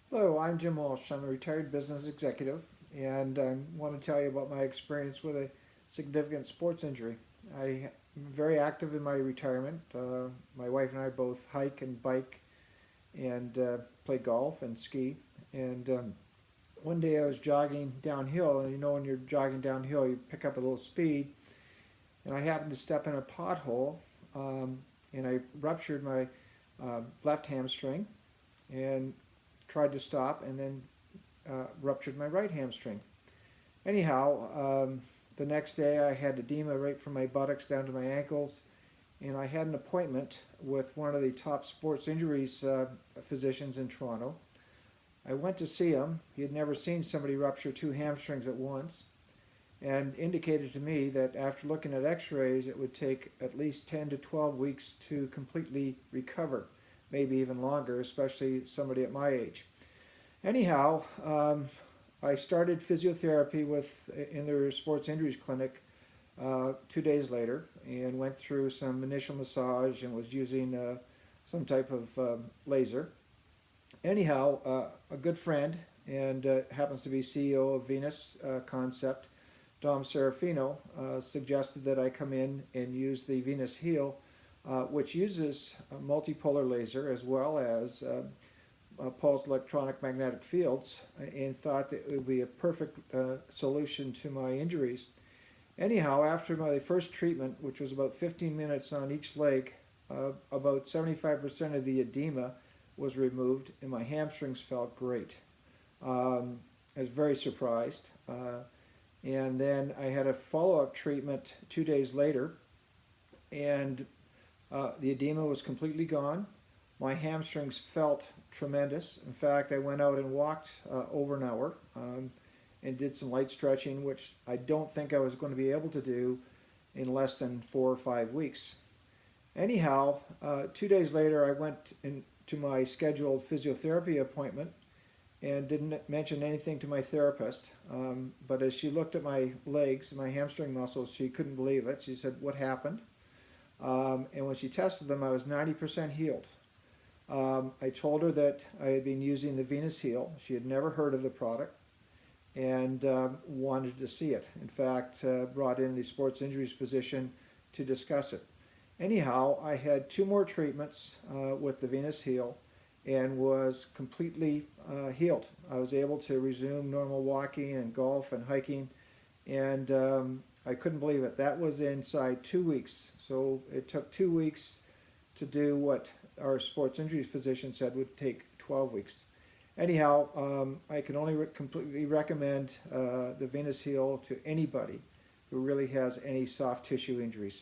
Hello, I'm Jim Walsh. I'm a retired business executive, and I want to tell you about my experience with a significant sports injury. I'm very active in my retirement. My wife and I both hike and bike and play golf and ski. And one day I was jogging downhill, and you know, when you're jogging downhill, you pick up a little speed, and I happened to step in a pothole, and I ruptured my left hamstring and tried to stop, and then ruptured my right hamstring. Anyhow, the next day I had edema right from my buttocks down to my ankles, and I had an appointment with one of the top sports injuries physicians in Toronto. I went to see him. He had never seen somebody rupture two hamstrings at once, and indicated to me that after looking at x-rays, it would take at least 10 to 12 weeks to completely recover, maybe even longer, especially somebody at my age. Anyhow, I started physiotherapy in their sports injuries clinic 2 days later, and went through some initial massage and was using some type of laser. Anyhow, a good friend and happens to be CEO of Venus Concept, Dom Serafino, suggested that I come in and use the Venus Heal, which uses a multipolar laser as well as pulsed electronic magnetic fields, and thought that it would be a perfect solution to my injuries. Anyhow, after my first treatment, which was about 15 minutes on each leg, about 75% of the edema was removed, and my hamstrings felt great. I was very surprised. And then I had a follow-up treatment 2 days later, and the edema was completely gone. My hamstrings felt tremendous. In fact, I went out and walked over an hour and did some light stretching, which I don't think I was going to be able to do in less than 4 or 5 weeks. Anyhow, 2 days later, I went into my scheduled physiotherapy appointment and didn't mention anything to my therapist. But as she looked at my legs, my hamstring muscles, she couldn't believe it. She said, "What happened?" And when she tested them, I was 90% healed. I told her that I had been using the Venus Heal. She had never heard of the product and wanted to see it. In fact, brought in the sports injuries physician to discuss it. Anyhow, I had two more treatments with the Venus Heal and was completely healed. I was able to resume normal walking and golf and hiking, and I couldn't believe it. That was inside 2 weeks. So it took 2 weeks to do what our sports injuries physician said would take 12 weeks. Anyhow, I can only completely recommend the Venus Heal to anybody who really has any soft tissue injuries.